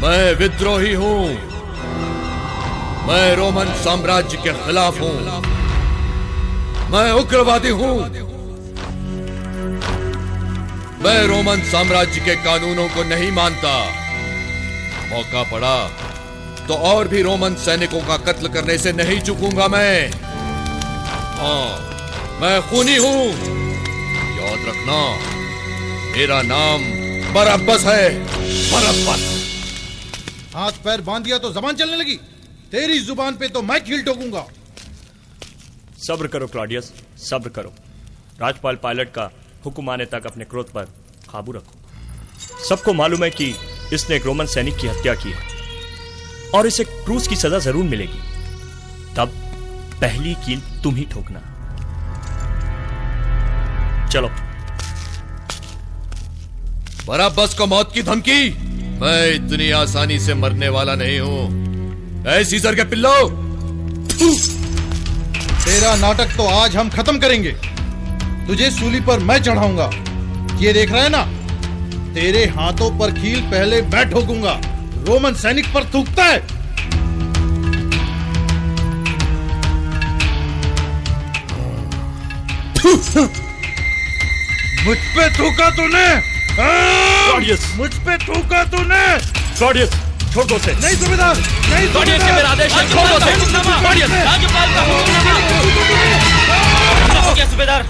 मैं विद्रोही हूं। मैं रोमन साम्राज्य के खिलाफ हूं। मैं उग्रवादी हूं। मैं रोमन साम्राज्य के कानूनों को नहीं मानता। मौका पड़ा तो और भी रोमन सैनिकों का कत्ल करने से नहीं चूकूंगा मैं। हाँ, मैं खूनी हूं। याद रखना, मेरा नाम बरअब्बस है। बरअब्बस। हाथ पैर बांध दिया तो जबान चलने लगी। तेरी जुबान पे तो मैं कील ठोकूंगा। सब्र करो क्लॉडियस, सब्र करो। राजपाल पायलट का हुक्म आने तक अपने क्रोध पर काबू रखो। सबको मालूम है कि इसने एक रोमन सैनिक की हत्या की है और इसे क्रूस की सजा जरूर मिलेगी। तब पहली कील तुम ही ठोकना। चलो। बरअब्बस को मौत की धमकी? मैं इतनी आसानी से मरने वाला नहीं हूं। ऐ सीजर के पिल्लो, तेरा नाटक तो आज हम खत्म करेंगे। तुझे सूली पर मैं चढ़ाऊंगा। ये देख रहा है ना, तेरे हाथों पर कील पहले मैं ठोकूंगा। रोमन सैनिक पर थूकता है। मुझ पे थूका तूने। मुझ पे थूका तूने। क्लॉडियस, छोड़ दो उसे। नहीं सूबेदार, नहीं क्लॉडियस, ये मेरा आदेश है। छोड़ दो उसे। क्लॉडियस, राज्यपाल का हो गया सूबेदार।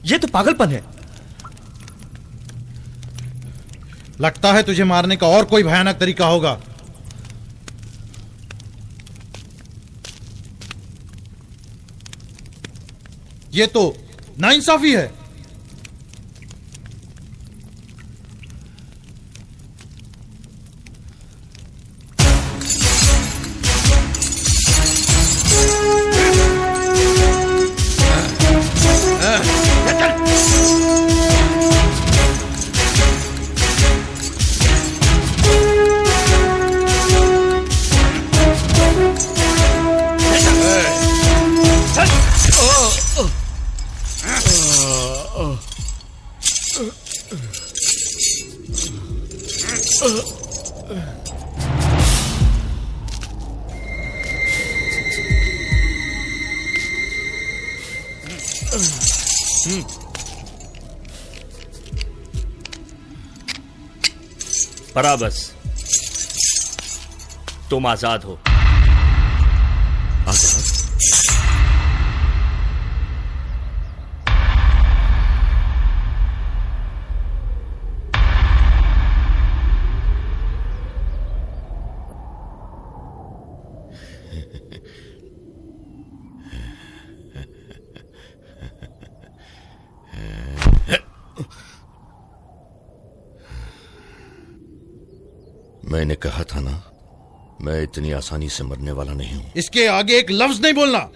ये तो पागलपन है। लगता है तुझे मारने का और कोई भयानक तरीका होगा। ये तो नाइंसाफी है। बराबस, तुम आजाद हो। आजाद? मैंने कहा था ना, मैं इतनी आसानी से मरने वाला नहीं हूं। इसके आगे एक लफ्ज नहीं बोलना।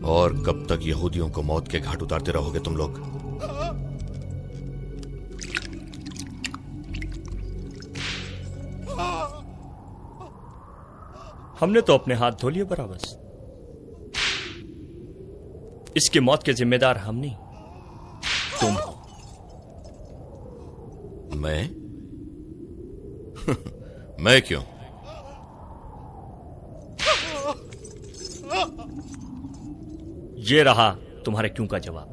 और कब तक यहूदियों को मौत के घाट उतारते रहोगे तुम लोग? हमने तो अपने हाथ धो लिए बराबस। इसकी मौत के जिम्मेदार हम नहीं, तुम हो। मैं? मैं क्यों? ये रहा तुम्हारे क्यों का जवाब।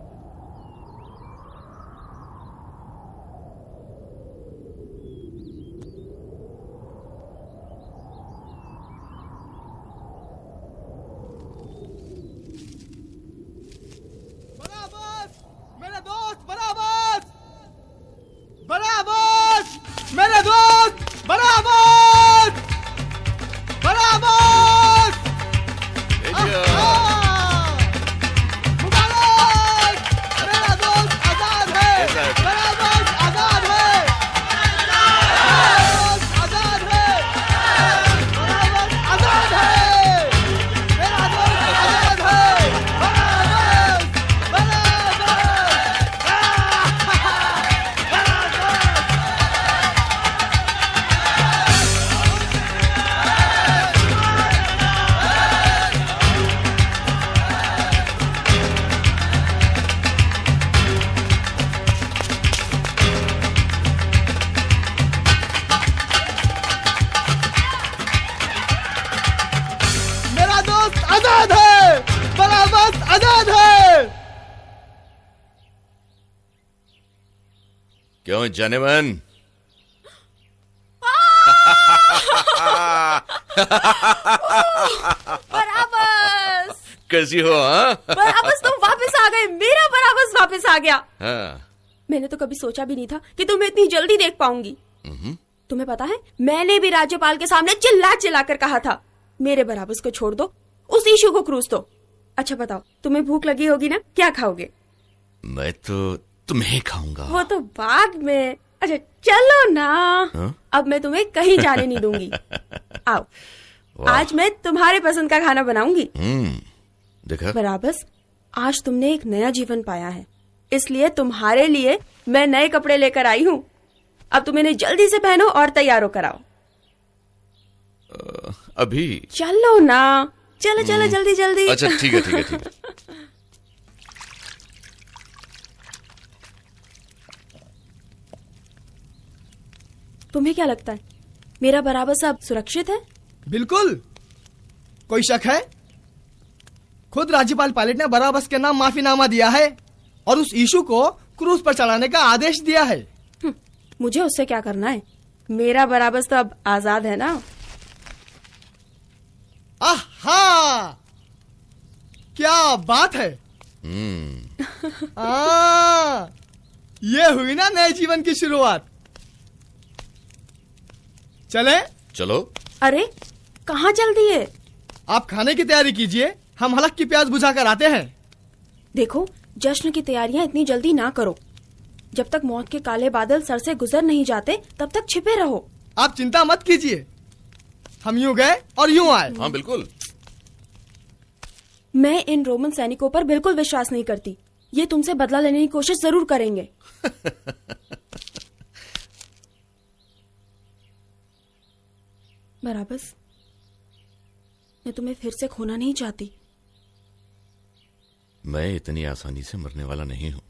क्यों जेन्टलमैन? बराबस कैसी हो? हाँ? बराबस तुम वापस आ गए। मेरा बराबस वापस आ गया। हाँ। मैंने तो कभी सोचा भी नहीं था कि तुम्हें इतनी जल्दी देख पाऊंगी। तुम्हें पता है, मैंने भी राज्यपाल के सामने चिल्ला चिल्ला कर कहा था, मेरे बराबस को छोड़ दो, उस ईशू को क्रूज दो। अच्छा बताओ, तुम्हें भूख लगी होगी ना, क्या खाओगे? मैं तो तुम्हें खाऊंगा। वो तो बाद में। अच्छा चलो ना। हाँ? अब मैं तुम्हें कहीं जाने नहीं दूंगी। आओ, आज मैं तुम्हारे पसंद का खाना बनाऊंगी। देखा? बराबस, आज तुमने एक नया जीवन पाया है, इसलिए तुम्हारे लिए मैं नए कपड़े लेकर आई हूँ। अब तुम इन्हें जल्दी से पहनो और तैयार होकर आओ। अभी? चलो ना, चलो चलो जल्दी जल्दी। अच्छा ठीक है ठीक है ठीक है। तुम्हें क्या लगता है, मेरा बराबस अब सुरक्षित है? बिल्कुल। कोई शक है? खुद राज्यपाल पायलट ने बराबस के नाम माफीनामा दिया है और उस इशू को क्रूज पर चढ़ाने का आदेश दिया है। मुझे उससे क्या करना है? मेरा बराबस तो अब आजाद है ना। आहा, क्या बात है। ये हुई ना नए जीवन की शुरुआत। चले? चलो। अरे कहाँ चल दिए? आप खाने की तैयारी कीजिए, हम हलक की प्यास बुझाकर आते हैं। देखो, जश्न की तैयारियां इतनी जल्दी ना करो। जब तक मौत के काले बादल सर से गुजर नहीं जाते, तब तक छिपे रहो। आप चिंता मत कीजिए, हम यूं गए और यूं आए। हाँ बिल्कुल। मैं इन रोमन सैनिकों पर बिल्कुल विश्वास नहीं करती। ये तुमसे बदला लेने की कोशिश जरूर करेंगे। बराबस, मैं तुम्हें फिर से खोना नहीं चाहती। मैं इतनी आसानी से मरने वाला नहीं हूं।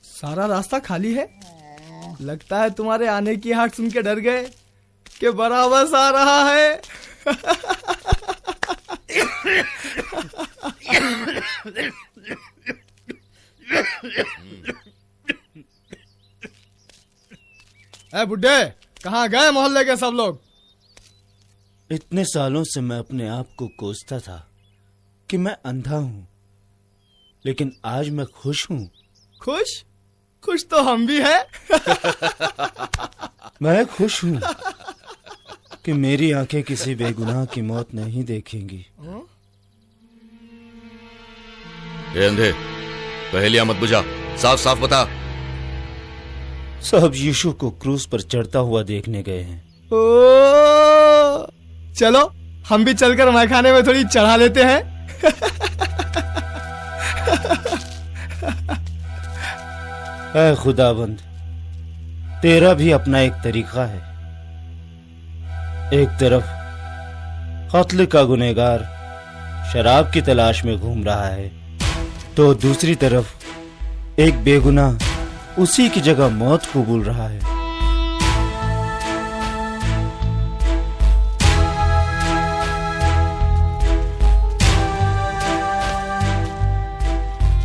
सारा रास्ता खाली है। लगता है तुम्हारे आने की आहट सुन के डर गए कि बराबस आ रहा है। ए बुड्ढे, कहाँ गए मोहल्ले के सब लोग? इतने सालों से मैं अपने आप को कोसता था कि मैं अंधा हूं, लेकिन आज मैं खुश हूं। खुश? खुश तो हम भी हैं। मैं खुश हूं कि मेरी आंखें किसी बेगुनाह की मौत नहीं देखेंगी। ए अंधे, पहेलियां मत बुझा, साफ साफ बता। सब यीशु को क्रूस पर चढ़ता हुआ देखने गए हैं। ओ, चलो हम भी चलकर मैखाने में थोड़ी चढ़ा लेते हैं। ऐ खुदाबंद, तेरा भी अपना एक तरीका है। एक तरफ कत्ल का गुनहगार शराब की तलाश में घूम रहा है, तो दूसरी तरफ एक बेगुनाह उसी की जगह मौत कबूल रहा है।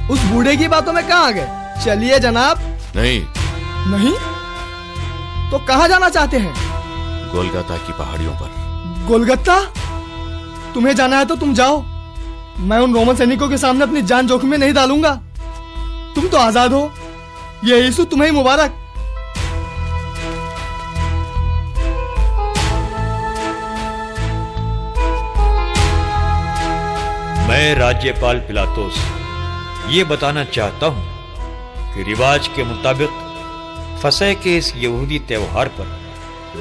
उस बूढ़े की बातों में कहाँ आ गए? चलिए जनाब। नहीं, नहीं तो कहाँ जाना चाहते हैं? गोलगाता की पहाड़ियों पर। गोलगत्ता? तुम्हें जाना है तो तुम जाओ, मैं उन रोमन सैनिकों के सामने अपनी जान जोखिम में नहीं डालूंगा। तुम तो आजाद हो, ये यीशु तुम्हें मुबारक। मैं राज्यपाल पिलातुस ये बताना चाहता हूं कि रिवाज के मुताबिक फसह के इस यहूदी त्योहार पर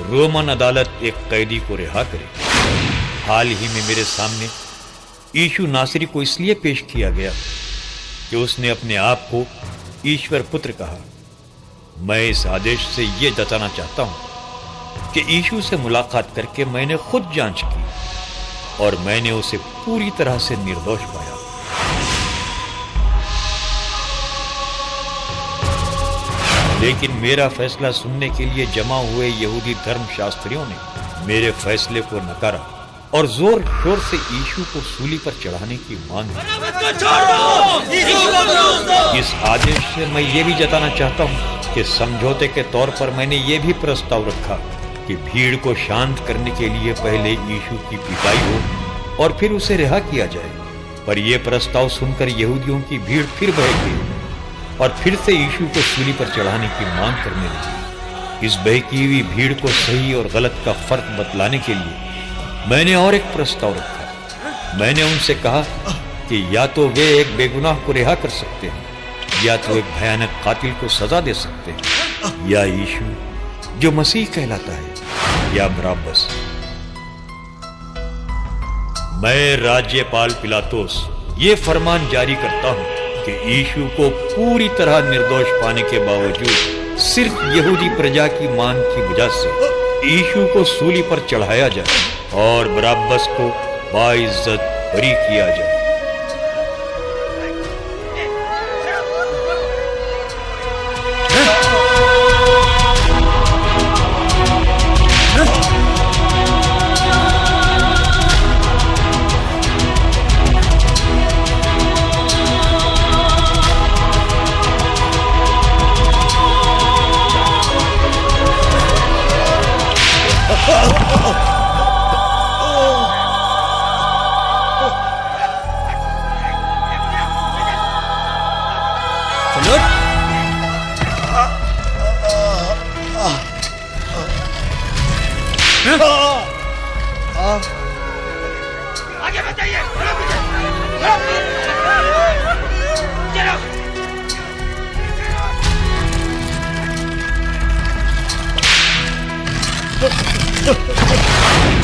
रोमन अदालत एक कैदी को रिहा करे। हाल ही में मेरे सामने यीशु नासरी को इसलिए पेश किया गया कि उसने अपने आप को ईश्वर पुत्र कहा। मैं इस आदेश से यह जताना चाहता हूं कि यीशु से मुलाकात करके मैंने खुद जांच की और मैंने उसे पूरी तरह से निर्दोष पाया। लेकिन मेरा फैसला सुनने के लिए जमा हुए यहूदी धर्मशास्त्रियों ने मेरे फैसले को नकारा और जोर शोर से यीशु को सूली पर चढ़ाने की मांग की। इस आदेश से मैं ये भी जताना चाहता हूँ कि समझौते के तौर पर मैंने ये भी प्रस्ताव रखा कि भीड़ को शांत करने के लिए पहले यीशु की पिटाई हो और फिर उसे रिहा किया जाए। पर यह प्रस्ताव सुनकर यहूदियों की भीड़ फिर बह गई और फिर से यीशु को सूली पर चढ़ाने की मांग करने लगी। इस बहकी हुई भीड़ को सही और गलत का फर्क बतलाने के लिए मैंने और एक प्रस्ताव रखा। मैंने उनसे कहा कि या तो वे एक बेगुनाह को रिहा कर सकते हैं, या तो एक भयानक कातिल को सजा दे सकते हैं, या यीशु जो मसीह कहलाता है, या बराबस। मैं राज्यपाल पिलातुस ये फरमान जारी करता हूं कि यीशु को पूरी तरह निर्दोष पाने के बावजूद सिर्फ यहूदी प्रजा की मांग की वजह से यीशु को सूली पर चढ़ाया जाए और बराबस को बाइज्जत बरी किया जाए।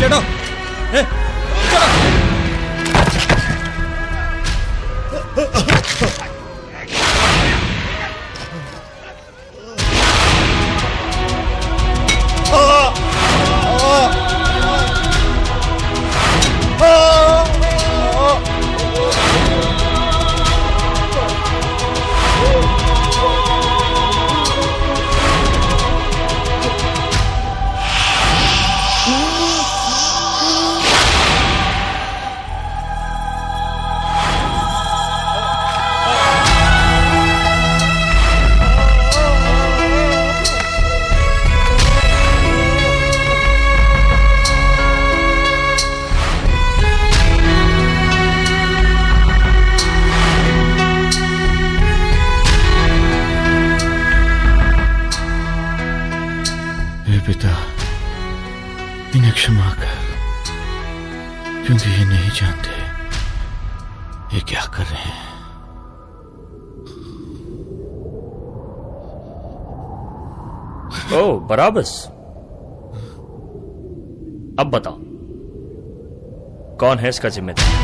चलो पिता, इन्हें क्षमा कर, क्योंकि ये नहीं जानते ये क्या कर रहे हैं। ओह बराबस, अब बताओ कौन है इसका जिम्मेदार?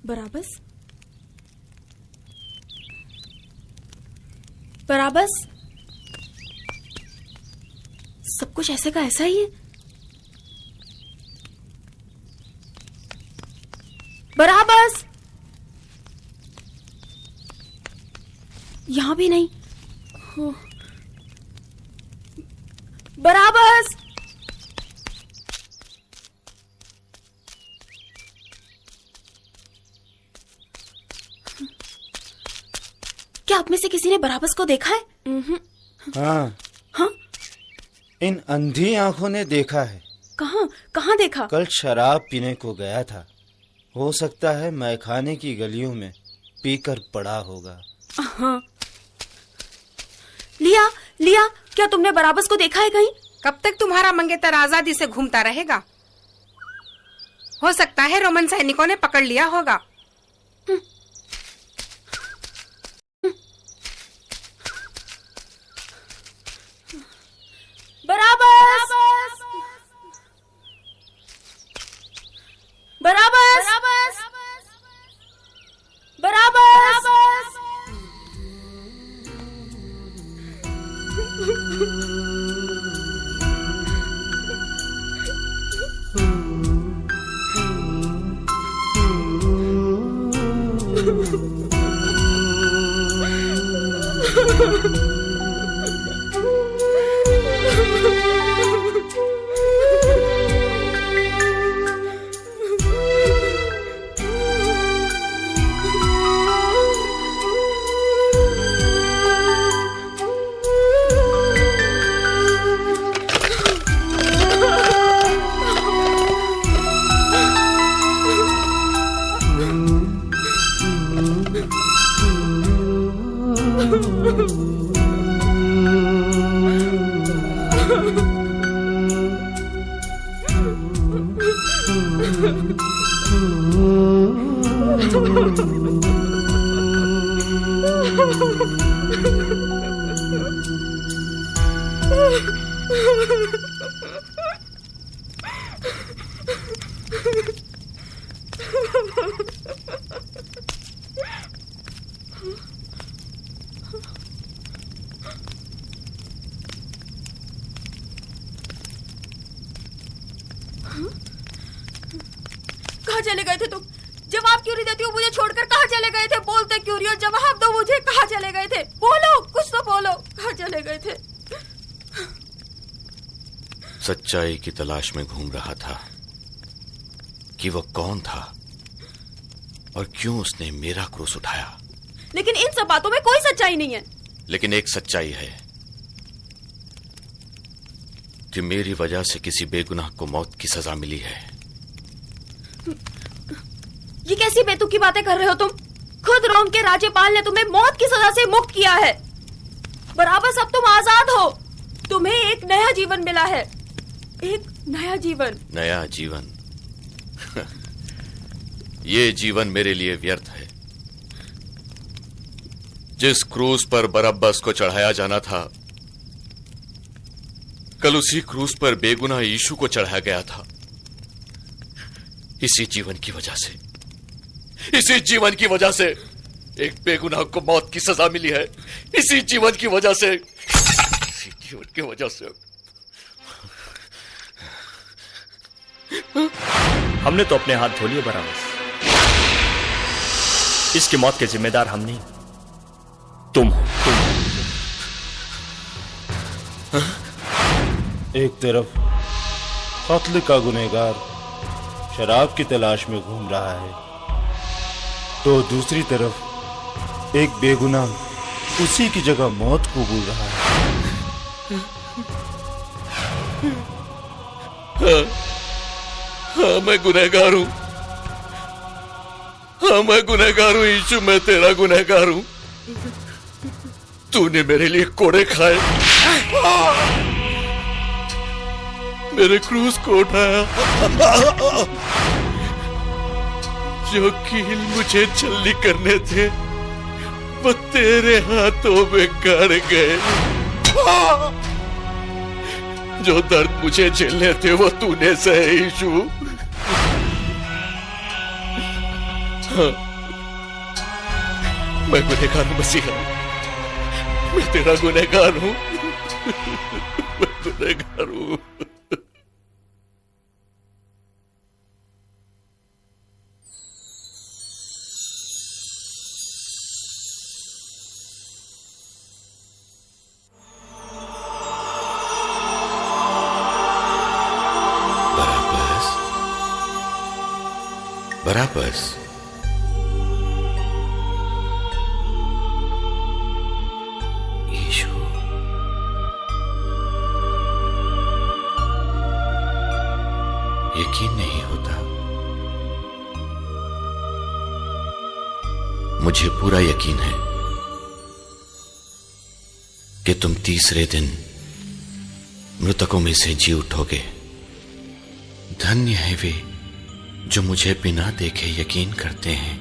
बराबस, बराबस, सब कुछ ऐसे का ऐसा ही है। बराबस, यहां भी नहीं। हो। बराबस, क्या आप में से किसी ने बराबस को देखा है? हाँ हाँ, इन अंधी आंखों ने देखा है। कहाँ कहाँ देखा? कल शराब पीने को गया था, हो सकता है मैखाने की गलियों में पीकर पड़ा होगा। हाँ। लिया, लिया, क्या तुमने बराबस को देखा है कहीं? कब तक तुम्हारा मंगेतर आजादी से घूमता रहेगा? हो सकता है रोमन सैनिकों ने पकड़ लिया होगा। बराबस, बराबस, बराबस, बराबस। कहाँ चले गए थे तुम? जवाब क्यों नहीं देती हो मुझे छोड़कर? कहाँ चले गए थे? बोलते क्यों नहीं हो? जवाब दो मुझे, कहाँ चले गए थे? बोलो, कुछ तो बोलो, कहाँ चले गए थे? सच्चाई की तलाश में घूम रहा था, कि वो कौन था और क्यों उसने मेरा क्रूस उठाया। लेकिन इन सब बातों में कोई सच्चाई नहीं है। लेकिन एक सच्चाई है कि मेरी वजह से किसी बेगुनाह को मौत की सजा मिली है। ये कैसी बेतुकी बातें कर रहे हो तुम? खुद रोम के राज्यपाल ने तुम्हें मौत की सजा से मुक्त किया है। बराबर अब तुम आजाद हो। तुम्हें एक नया जीवन मिला है, एक नया जीवन। नया जीवन? ये जीवन मेरे लिए व्यर्थ है। जिस क्रूस पर बरब्बस को चढ़ाया जाना था, कल उसी क्रूस पर बेगुनाह यीशु को चढ़ाया गया था। इसी जीवन की वजह से, इसी जीवन की वजह से एक बेगुनाह को मौत की सजा मिली है। इसी जीवन की वजह से, इसी जीवन की वजह से। हमने तो अपने हाथ धो लिए बराबर। इसकी मौत के जिम्मेदार हम नहीं, तुम हो। एक तरफ कत्ल का गुनहगार शराब की तलाश में घूम रहा है, तो दूसरी तरफ एक बेगुनाह उसी की जगह मौत कबूल रहा है। हाँ, मैं गुनहगार हूं। हाँ, मैं गुनहगार हूं यीशु, मैं तेरा गुनहगार हूं। तूने मेरे लिए कोड़े खाए, मेरे क्रूस को उठाया, जो कील मुझे छल्ली करने थे वो तेरे हाथों में गड़ गए। जो दर्द मुझे झेलने थे वो तूने सहे यीशु। हाँ, मैं गुनहगार हूं मसीहा, मैं तेरा गुनहगार हूं। मैं गुनहगार हूं। बराबस, यीशु, यकीन नहीं होता। मुझे पूरा यकीन है कि तुम तीसरे दिन मृतकों में से जी उठोगे। धन्य है वे जो मुझे बिना देखे यकीन करते हैं।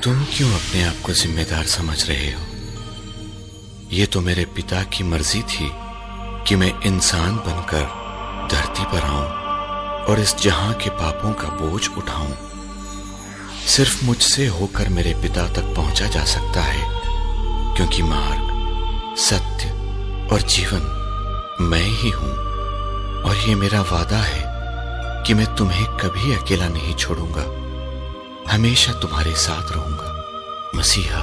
तुम क्यों अपने आप को जिम्मेदार समझ रहे हो? यह तो मेरे पिता की मर्जी थी कि मैं इंसान बनकर धरती पर आऊं और इस जहां के पापों का बोझ उठाऊं। सिर्फ मुझसे होकर मेरे पिता तक पहुंचा जा सकता है, क्योंकि मार्ग, सत्य और जीवन मैं ही हूं। और यह मेरा वादा है कि मैं तुम्हें कभी अकेला नहीं छोड़ूंगा, हमेशा तुम्हारे साथ रहूंगा मसीहा।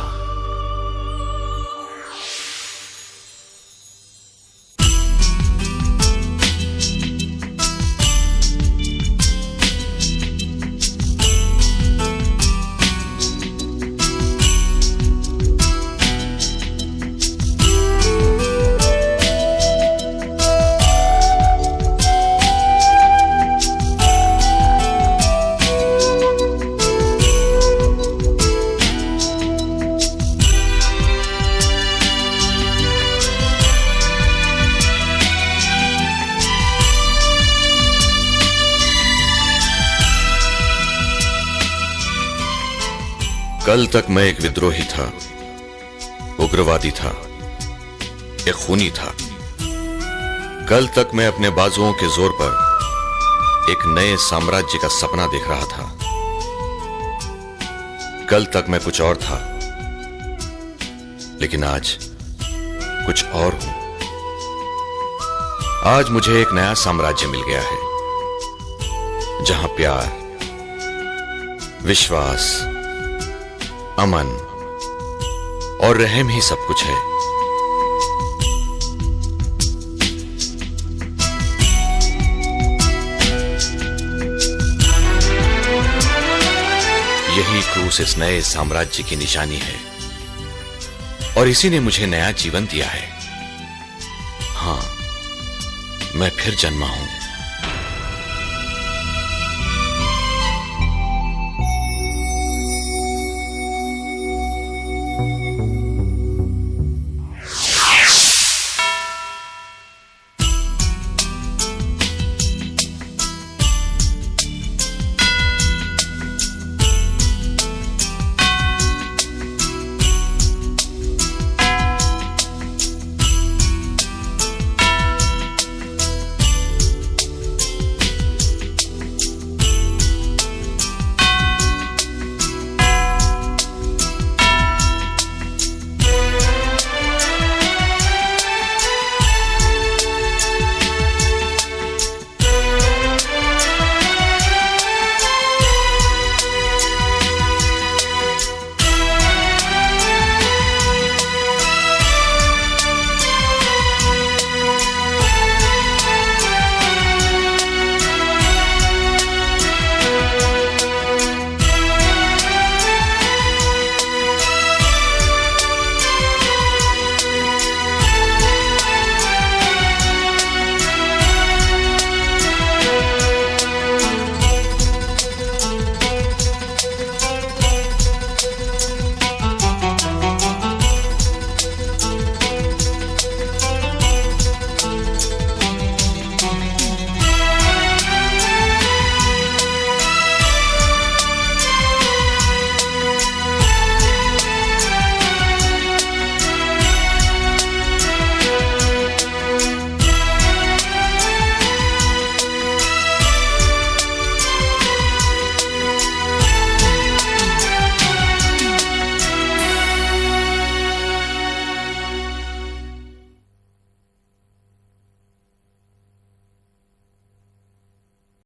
कल तक मैं एक विद्रोही था, उग्रवादी था, एक खूनी था। कल तक मैं अपने बाजुओं के जोर पर एक नए साम्राज्य का सपना देख रहा था। कल तक मैं कुछ और था, लेकिन आज कुछ और हूं। आज मुझे एक नया साम्राज्य मिल गया है, जहां प्यार, विश्वास, अमन और रहम ही सब कुछ है। यही क्रूस इस नए साम्राज्य की निशानी है और इसी ने मुझे नया जीवन दिया है। हाँ, मैं फिर जन्मा हूं।